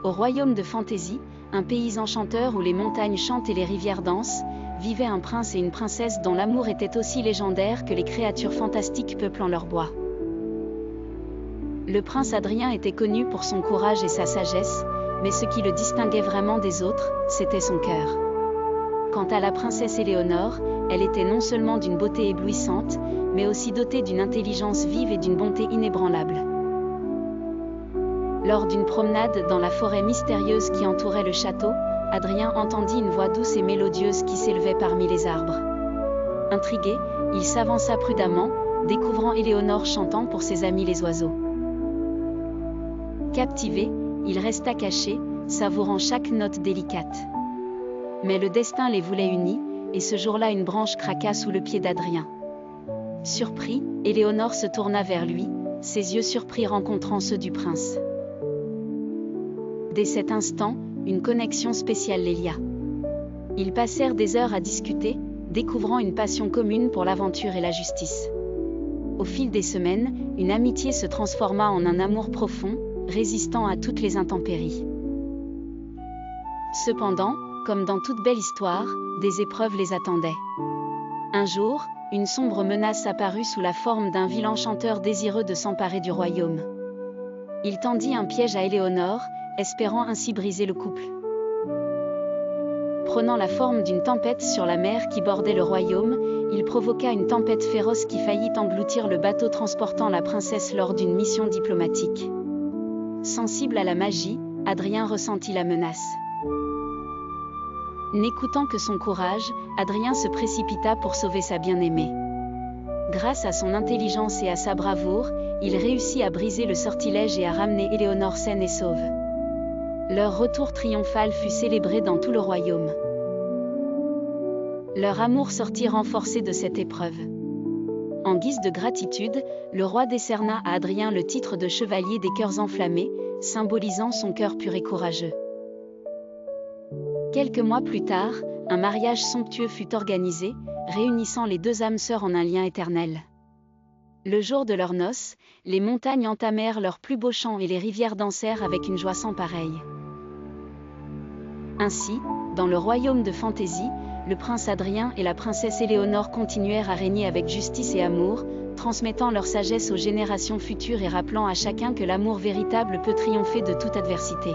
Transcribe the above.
Au royaume de fantaisie, un pays enchanteur où les montagnes chantent et les rivières dansent, vivaient un prince et une princesse dont l'amour était aussi légendaire que les créatures fantastiques peuplant leur bois. Le prince Adrien était connu pour son courage et sa sagesse, mais ce qui le distinguait vraiment des autres, c'était son cœur. Quant à la princesse Éléonore, elle était non seulement d'une beauté éblouissante, mais aussi dotée d'une intelligence vive et d'une bonté inébranlable. Lors d'une promenade dans la forêt mystérieuse qui entourait le château, Adrien entendit une voix douce et mélodieuse qui s'élevait parmi les arbres. Intrigué, il s'avança prudemment, découvrant Éléonore chantant pour ses amis les oiseaux. Captivé, il resta caché, savourant chaque note délicate. Mais le destin les voulait unis, et ce jour-là une branche craqua sous le pied d'Adrien. Surpris, Éléonore se tourna vers lui, ses yeux surpris rencontrant ceux du prince. Dès cet instant, une connexion spéciale les lia. Ils passèrent des heures à discuter, découvrant une passion commune pour l'aventure et la justice. Au fil des semaines, une amitié se transforma en un amour profond, résistant à toutes les intempéries. Cependant, comme dans toute belle histoire, des épreuves les attendaient. Un jour, une sombre menace apparut sous la forme d'un vil enchanteur désireux de s'emparer du royaume. Il tendit un piège à Éléonore, espérant ainsi briser le couple. Prenant la forme d'une tempête sur la mer qui bordait le royaume, il provoqua une tempête féroce qui faillit engloutir le bateau transportant la princesse lors d'une mission diplomatique. Sensible à la magie, Adrien ressentit la menace. N'écoutant que son courage, Adrien se précipita pour sauver sa bien-aimée. Grâce à son intelligence et à sa bravoure, il réussit à briser le sortilège et à ramener Éléonore saine et sauve. Leur retour triomphal fut célébré dans tout le royaume. Leur amour sortit renforcé de cette épreuve. En guise de gratitude, le roi décerna à Adrien le titre de chevalier des cœurs enflammés, symbolisant son cœur pur et courageux. Quelques mois plus tard, un mariage somptueux fut organisé, réunissant les deux âmes sœurs en un lien éternel. Le jour de leurs noces, les montagnes entamèrent leurs plus beaux chants et les rivières dansèrent avec une joie sans pareille. Ainsi, dans le royaume de fantaisie, le prince Adrien et la princesse Éléonore continuèrent à régner avec justice et amour, transmettant leur sagesse aux générations futures et rappelant à chacun que l'amour véritable peut triompher de toute adversité.